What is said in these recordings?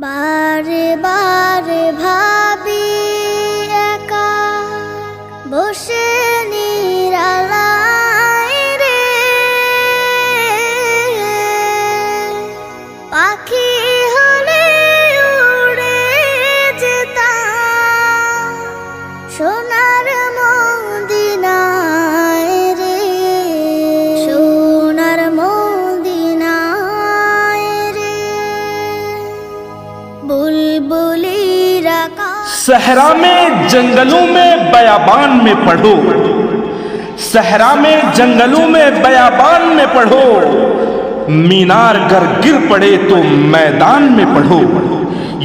বারে বারে ভাবি একা বসে নিরালায় রে, পাখি হলে উড়ে যেতাম সোনার মদিনায় রে, সোনার মদিনায় রে। बुलबुलीरा का सहरा में जंगलों में बयाबान में पढ़ो, सहरा में जंगलों में बयाबान में पढ़ो, मीनार गर गिर पड़े तो मैदान में पढ़ो।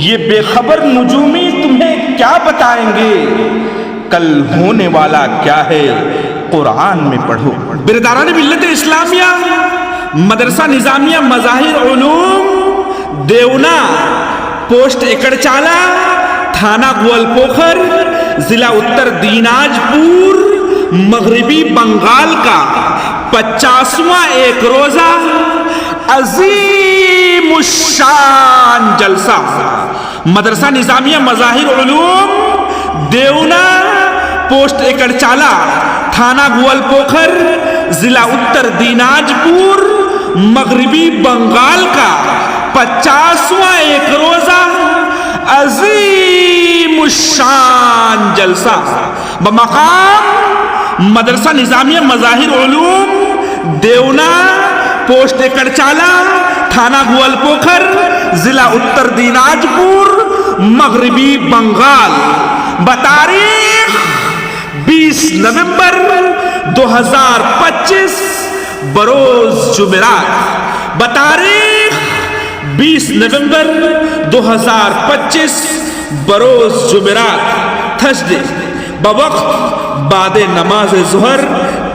ये बेखबर नुजूमी तुम्हें क्या बताएंगे, कल होने वाला क्या है कुरान में पढ़ो। बिरदारान मिल्लत इस्लामिया मदरसा निजामिया मज़ाहिर उलूम देवना, पोस्ट एकड़चाला, थाना ग्वालपोखर, जिला उत्तर दीनाजपुर, मगरबी बंगाल का 50वां एक रोजा अजीमुश्शान जलसा मदरसा निजामिया मज़ाहिर उलूम देवना, पोस्ट एकड़चाला, थाना ग्वालपोखर, जिला उत्तर दीनाजपुर, मगरबी बंगाल का 50वां एक रोजा अजीमुश्शान जलसा बमकाम मदरसा निजामिया मज़ाहिर उलूम देवना, पोस्ट एकड़चाला, थाना ग्वालपोखर, जिला उत्तर दीनाजपुर, मगरबी बंगाल, बतारीख 20 नवंबर 2025 बरोज जुमेरात, बतारीख 20 नवंबर 2025 बरोज जुमेरात थर्सडे बवक्त बाद नमाज ज़ुहर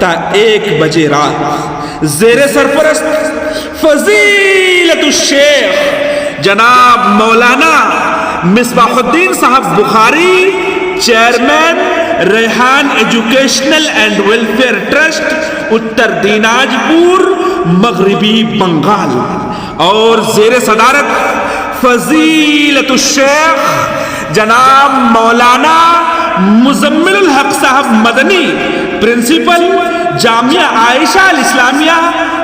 ता 1 बजे रात। ज़ेरे सरपरस्त फजीलतुश शेख जनाब Maulana Misbahuddin Sahab Bukhari, chairman Rehan educational and welfare trust, Uttar Dinajpur, मगरबी बंगाल, और ज़ेरे सदारत फजीलतुश शेख जनाब मौलाना मुज़म्मिलुल हक साहब मदनी, प्रिंसिपल जामिया आयशा अल इस्लामिया,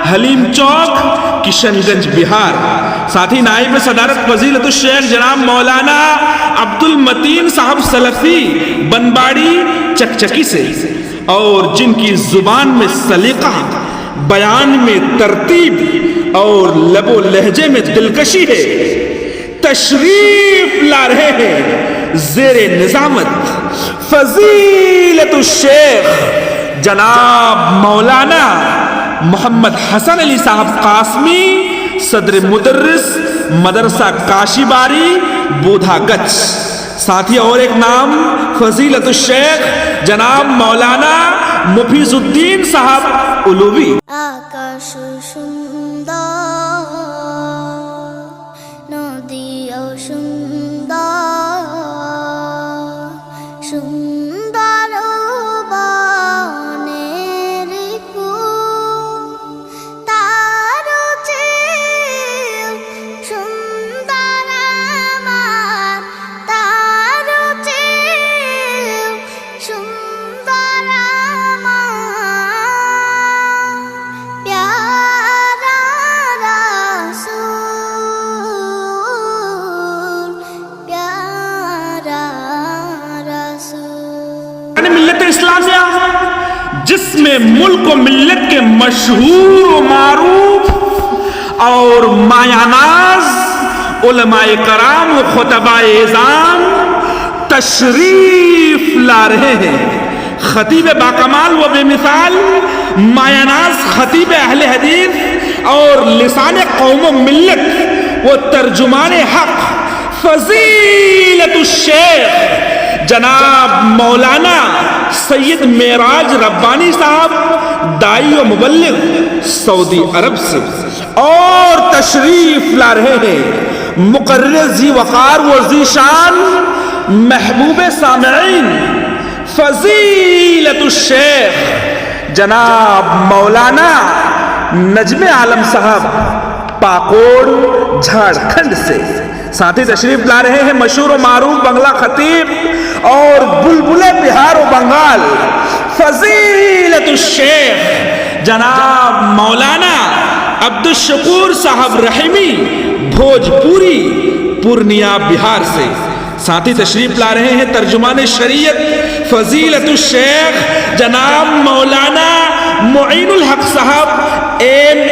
हलीम चौक, किशनगंज, बिहार। साथ ही नाइब सदारत फजीलतुश शेख जनाब मौलाना अब्दुल मतीन साहब सलफी, बनबाड़ी, चकचकी से, और जिनकी जुबान में सलीका, बयान में तरतीब और लबो लहजे में दिलकशी है, तशरीफ ला रहे हैं ज़ेरे निजामत फजीलतुश शेख जनाब मौलाना मोहम्मद हसन अली साहब कासमी, सदर मुदर्रिस मदरसा काशीबारी, बूधा गच। साथ ही और एक नाम फजीलतुश शेख जनाब मौलाना मुफीजुद्दीन साहब उलूवी। आकाश सुंदर नदियों सुंदर सुंदर बনের ফুল তার চেয়ে সুন্দর আমার, তার চেয়ে সুন্দর আমার প্যারা রাসূল, প্যারা রাসূল। मिल्लत इस्लामिया जिसमें मुल्क और मिल्लत के मशहूर व मारूफ और मायानाज उलमाए कराम व खुतबाए इज़ाम तशरीफ ला रहे हैं। खतीब बाकमाल व बेमिसाल मायानाज खतीब अहले हदीस और लिसान कौम व मिल्लत व तर्जुमान हक फजीलतुश शेख जनाब मौलाना सैयद मेराज रब्बानी साहब, दाई व मुबल्लिग, सऊदी अरब से, और तशरीफ ला रहे हैं मुकर्रर ज़ी वक़ार व ज़ीशान महबूब सामईन फजीलतुश शेख जनाब मौलाना नजमे आलम साहब पाकोड़ جھارکھنڈ سے ساتھی تشریف لا رہے ہیں مشہور و معروف بنگلہ خطیب اور بلبل بہار و بنگال فضیلت الشیخ جناب مولانا عبدالشکور صاحب رحیمی بھوجپوری پورنیا بہار سے ساتھی تشریف لا رہے ہیں ترجمان شریعت فضیلت الشیخ جناب مولانا معین الحق صاحب ایم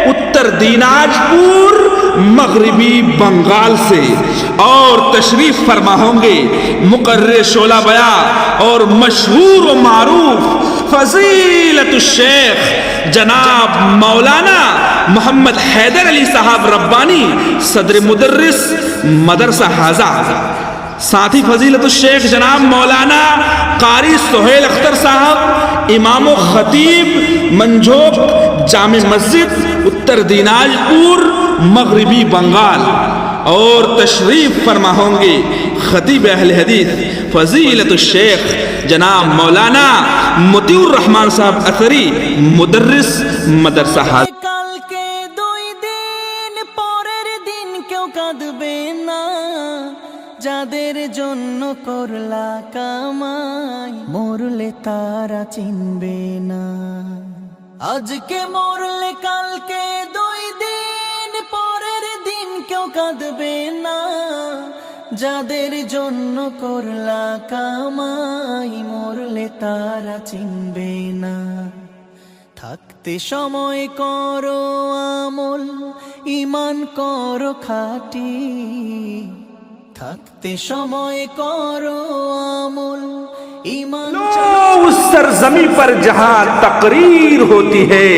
اتر دیناج پور مغربی بنگال سے اور تشریف فرما ہوں گے مقرر شعلہ بیان اور مشہور و معروف فضیلت الشیخ جناب مولانا محمد حیدر علی صاحب ربانی صدر مدرس مدرسہ حاضہ ساتھی فضیلت الشیخ جناب مولانا قاری سہیل اختر صاحب امام و خطیب منجھوک جامع مسجد اتر دیناج پور مغربی بنگال اور تشریف فرما ہوں گے خطیب اہل حدیث فضیلت الشیخ جناب مولانا مطیع الرحمن صاحب اثری مدرس مدرسہ حاضر কালকে দুই দিন পরের দিন কেউ কাঁদবে না যাদের জন্য করলা কামাই মরলে তারা চিনবে না আজকে মরলে কালকে দুই দিন পরের দিন কেউ কাঁদবে না যাদের জন্য করলা কামাই মরলে তারা চিনবে না থাকতে সময় করো আমল ঈমান করো খাঁটি থাকতে সময় করো আমল ঈমান چلو اس سرزمین پر جہاں تقریر ہوتی ہے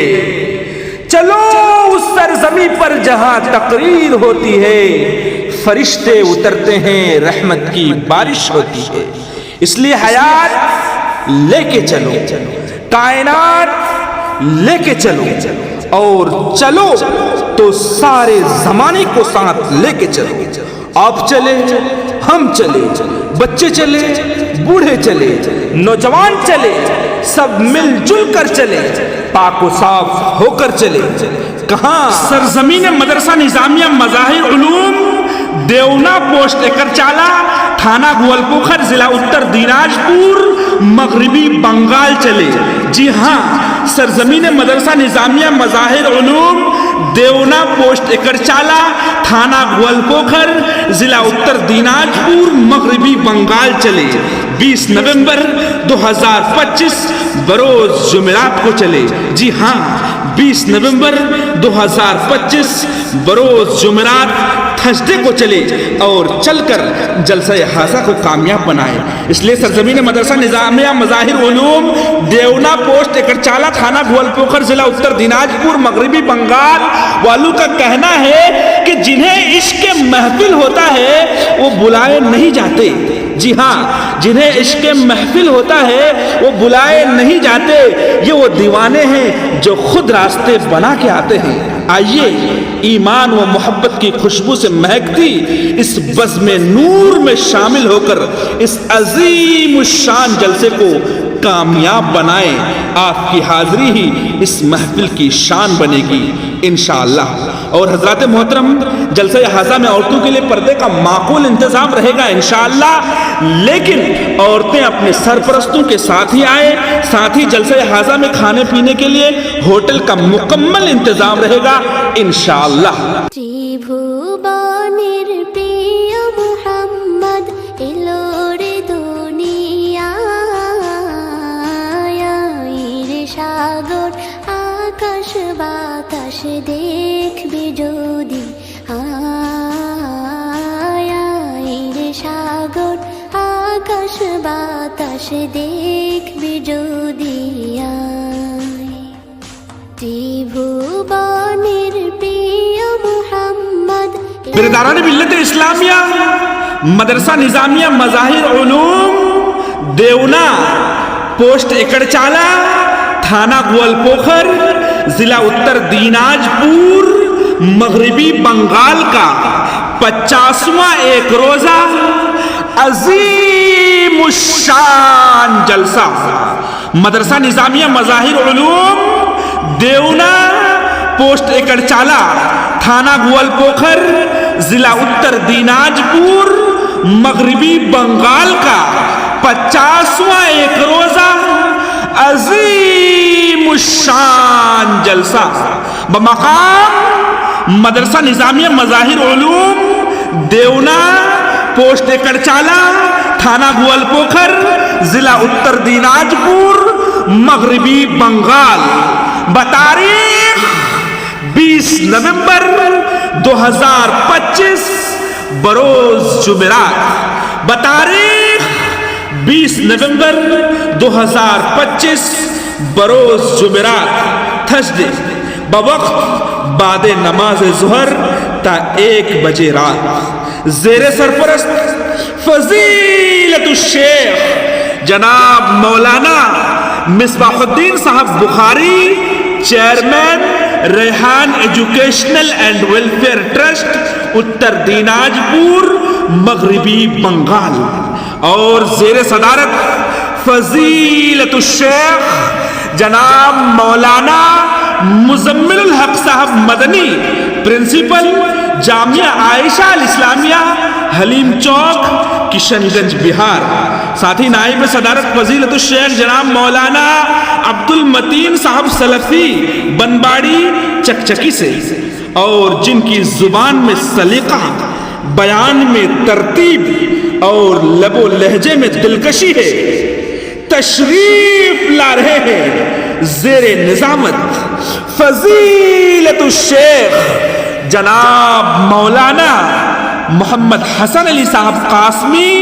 چلو اس سرزمین پر جہاں تقریر ہوتی ہے فرشتے اترتے ہیں رحمت کی بارش ہوتی ہے اس لیے حیات لے کے چلو کائنات لے کے چلو اور چلو تو سارے زمانے کو ساتھ لے کے چلو آپ چلے ہم چلے بچے چلے بوڑھے چلے نوجوان چلے سب مل جل کر چلے پاک و صاف ہو کر چلے کہاں سرزمین مدرسہ نظامیہ مظاہر علوم دیونا پوسٹ ایکرچالہ تھانہ گوالپوکھر ضلع اتر دیناج پور مغربی بنگال چلے جی ہاں سرزمین مدرسہ نظامیہ مظاہر علوم دیونا پوسٹ ایکرچالہ تھانہ گوالپوکھر ضلع اتر دیناج پور مغربی بنگال چلے 20 نومبر 2025 بروز جمعرات کو چلے جی ہاں 20 نومبر 2025 بروز جمعرات تھرسڈے کو چلے اور چل کر جلسہ حاضہ کو کامیاب بنائے اس لیے سرزمین مدرسہ نظامیہ مظاہر علوم دیونا پوسٹ ایکرچالہ تھانہ گوالپوکھر ضلع اتر دیناج پور مغربی بنگال والوں کا کہنا ہے کہ جنہیں عشق محفل ہوتا ہے وہ بلائے نہیں جاتے جی ہاں جنہیں عشق محفل ہوتا ہے وہ بلائے نہیں جاتے یہ وہ دیوانے ہیں جو خود راستے بنا کے آتے ہیں آئیے ایمان و محبت کی خوشبو سے مہکتی اس بزم نور میں شامل ہو کر اس عظیم الشان جلسے کو کامیاب بنائیں آپ کی حاضری ہی اس محفل کی شان بنے گی انشاءاللہ اور حضرات محترم جلسہ حاضہ میں عورتوں کے لیے پردے کا معقول انتظام رہے گا انشاءاللہ لیکن عورتیں اپنے سرپرستوں کے ساتھ ہی آئے ساتھ ہی جلسہ حاضہ میں کھانے پینے کے لیے ہوٹل کا مکمل انتظام رہے گا انشاءاللہ ত্রিভুবনের প্রিয় মুহাম্মদ এলো রে দুনিয়ায় সাগর আকাশ বাতাস দেখবি যদি সাগর আকাশ বাতাস দেখবি যদি ত্রিভুবনের প্রিয় মুহাম্মদ برادران ملت اسلامیہ مدرسہ نظامیہ مظاہر علوم دیونا پوسٹ ایکرچالہ تھانہ گوالپوکھر ضلع اتر دیناج پور مغربی بنگال کا 50واں ایک روزہ عظیم الشان جلسہ مدرسہ نظامیہ مظاہر علوم دیونا پوسٹ ایکرچالہ थाना ग्वालपोखर, जिला उत्तर दिनाजपुर, मगरबी बंगाल का 50वां एक रोजा अजीम शान जलसा बमकाम मदरसा निजामिया मज़ाहिर उलूम देवना, पोस्ट कड़चाला, थाना ग्वालपोखर, जिला उत्तर दिनाजपुर, मगरबी बंगाल, बतारीख 20 नवंबर 2025 बरोज जुमेरात, बतारीख 20 नवंबर 2025 बरोज जुमेरात थर्सडे बवक्त बादे नमाज ज़ुहर ता 1 बजे रात, ज़ेरे सरपरस्त फजीलतुश शेख जनाब Maulana Misbahuddin Sahab Bukhari, chairman Rehan educational and welfare trust, Uttar Dinajpur, मगरबी बंगाल, और ज़ेरे सदारत फजीलतुश शेख जनाब मौलाना मुज़म्मिलुल हक साहब मदनी, प्रिंसिपल जामिया आयशा अल इस्लामिया, हलीम चौक, किशनगंज, बिहार। साथ ही नाइब सदारत फजीलतुश शेख जनाब मौलाना अब्दुल मतीन साहब सलफी, बनबाड़ी, चकचकी से, और जिनकी जुबान में सलीका, बयान में तरतीब और लबो लहजे में दिलकशी है, तशरीफ ला रहे हैं ज़ेरे निजामत फजीलतुश शेख जनाब मौलाना मोहम्मद हसन अली साहब कासमी,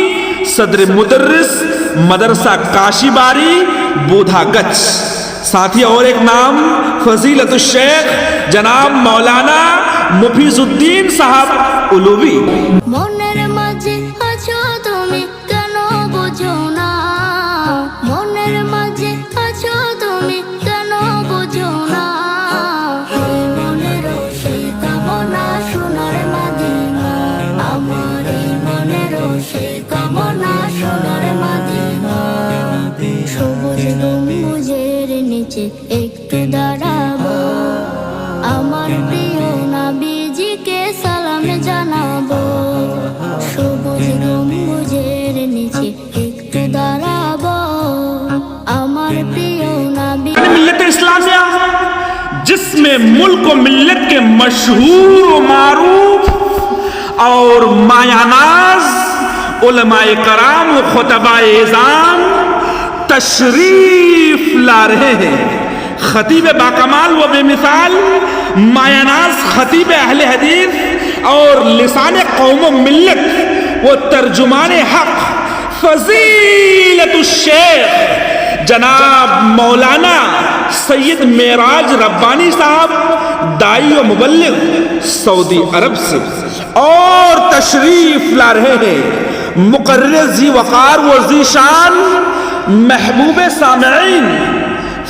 सदर मुदर्रिस मदरसा काशीबारी, बूधा गच। साथ ही और एक नाम फजीलतुश शेख जनाब मौलाना मुफीजुद्दीन साहब उलूवी। মনের মাঝে আছো তুমি কেন বুঝো না, মনের মাঝে আছো তুমি কেন বুঝো না, এই মনের সেই কামনা সোনার মদিনা, আমার এই মনের সেই কামনা সোনার মদিনা, সবুজ গম্বুজের নিচে একটু দাঁড়াবো, আমার প্রিয় নবীজিকে সালাম জানাবো, সবুজ গম্বুজের নিচে একটু দাঁড়াবো, আমার প্রিয় নবী। मिल्लत इस्लामिया जिसमें मुल्क व मिल्लत के मशहूर व मारूफ और मायानाज उलमाए कराम व खुतबाए इज़ाम तशरीफ ला रहे हैं। खतीब बाकमाल व बेमिसाल मायानाज खतीब अहले हदीस और लिसान कौम व मिल्लत व तर्जुमान हक फजीलतुश शेख जनाब मौलाना सैयद मेराज रब्बानी साहब, दाई व मुबल्लिग, सऊदी अरब से, और तशरीफ ला रहे हैं मुकर्रर ज़ी वक़ार व ज़ी शान महबूब सामईन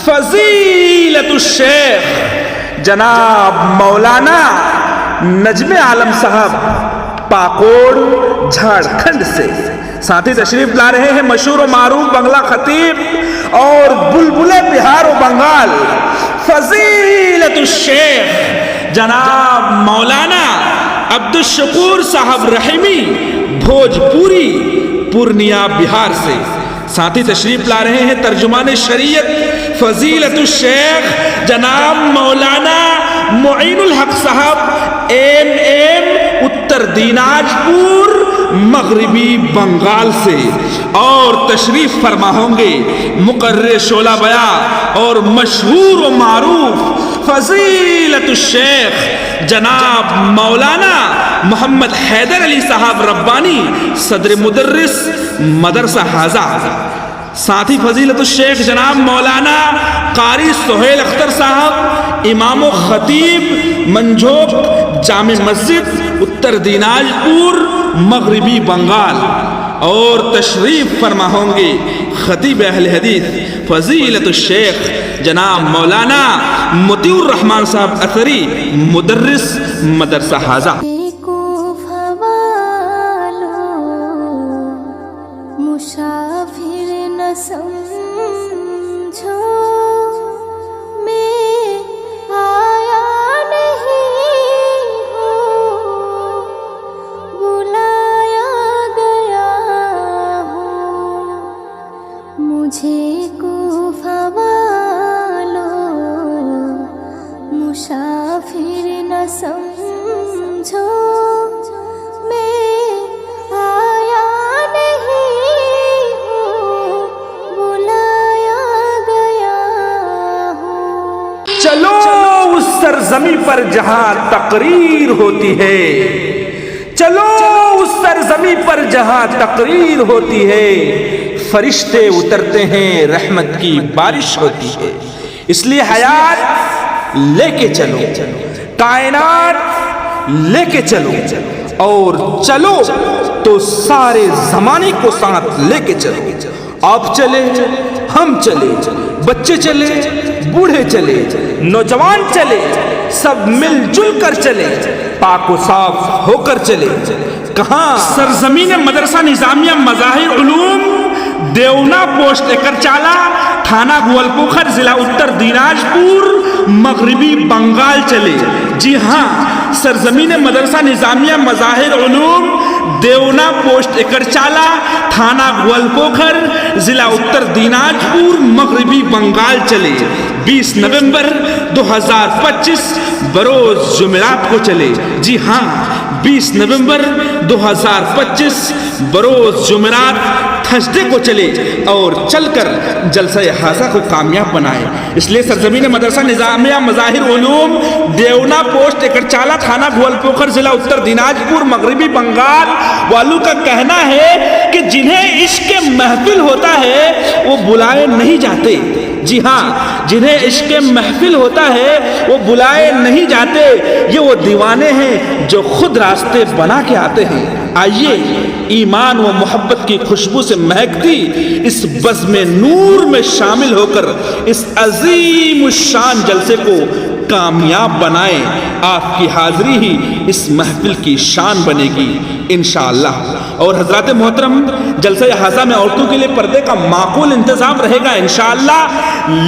फजीलतुश शेख जनाब मौलाना नजमे आलम साहब, पाकोड़, झारखंड से। साथ ही तशरीफ ला रहे हैं मशहूर व मारूफ बंगला खतीब और बुलबुले बिहार व बंगाल फजीलतुश शेख जनाब मौलाना अब्दुल शकूर साहब रहीमी, भोजपुरी, पूर्णिया, बिहार से। साथ ही तशरीफ ला रहे हैं तर्जुमान शरीयत फजीलतुश शेख जनाब मौलाना मुईनुल हक साहब, MM, उत्तर दिनाजपुर, मगरबी बंगाल से, और तशरीफ फरमा होंगे मुकर्रर शोला बया और मशहूर व मारूफ फजीलतुश शेख जनाब मौलाना मोहम्मद हैदर अली साहब रब्बानी, सदर मुदर्रिस मदरसा हाजा। साथ ही फजीलतुश शेख जनाब मौलाना कारी सोहेल अख्तर साहब, इमाम व खतीब, मंझोक जामे मस्जिद, उत्तर दिनाजपुर, मगरबी बंगाल, और तशरीफ फरमा होंगे खतीब अहले हदीस फजीलतुश शेख जनाब मौलाना मोतीउर रहमान साहब अथरी, मुदर्रिस मदरसा हाजा। मुसाफिर न समझो मैं आया नहीं सरजमी पर जहां तकरीर होती है, चलो उस सरजमी पर जहां तकरीर होती है, फरिश्ते उतरते हैं, रहमत की बारिश होती है। इसलिए हयात लेके चलो, कायनात लेके चलो, और चलो तो सारे जमाने को साथ लेके चलो। आप चले, हम चले, बच्चे चले, बूढ़े चले, नौजवान चले, सब मिलजुल कर चले, पाक व साफ होकर चले। कहाँ? सरजमीन मदरसा निजामिया मज़ाहिर उलूम, देवना पोस्ट एकरचाला, थाना गोलपोखर, जिला उत्तर दिनाजपुर, मगरबी बंगाल चले। जी हाँ, सरजमीन मदरसा निजामिया मज़ाहिर उलूम, देवना पोस्ट एकरचाला, थाना गोलपोखर, जिला उत्तर दिनाजपुर, मगरबी बंगाल चले। 20 नवंबर 2025 बरोज जुमेरात को चले। जी हाँ, 20 नवंबर 2025 बरोज जुमेरात थर्सडे को चले, और चलकर जलसा हासा को कामयाब बनाए। इसलिए सरजमीन मदरसा निजामिया मज़ाहिर उलूम, देवना पोस्ट एकरचाला, थाना गोलपोखर, जिला उत्तर दिनाजपुर, मगरबी बंगाल वालों का कहना है कि जिन्हें इश्क महफिल होता है वो बुलाए नहीं जाते। जी हाँ, जिन्हें इश्क महफिल होता है वो बुलाए नहीं जाते। ये वो दीवाने हैं जो खुद रास्ते बना के आते हैं। आइए ईमान व मोहब्बत की खुशबू से महकती इस बज़्म नूर में शामिल होकर इस अजीम शान जलसे को कामयाब बनाएं। आपकी हाज़िरी ही इस महफिल की शान बनेगी इंशाअल्लाह। और हज़रात मोहतरम, जलसा हाज़ा में औरतों के लिए पर्दे का माकूल इंतज़ाम रहेगा इंशाअल्लाह,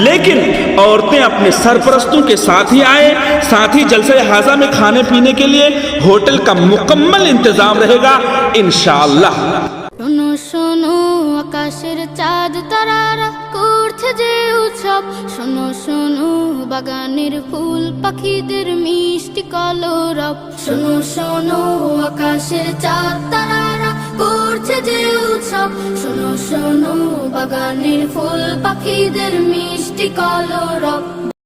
लेकिन औरतें अपने सरपरस्तों के साथ ही आए। साथ ही जलसा हाज़ा में खाने पीने के लिए होटल का मुकम्मल इंतज़ाम रहेगा इंशाअल्लाह। শোনো শোনো আকাশের চাঁদ তারারা করছে যে উৎসব, শোনো শোনো বাগানের ফুল পাখিদের মিষ্টি কলরব, শোনো শোনো আকাশের চাঁদ তারারা করছে যে উৎসব, শোনো শোনো বাগানের ফুল পাখিদের মিষ্টি কলরব।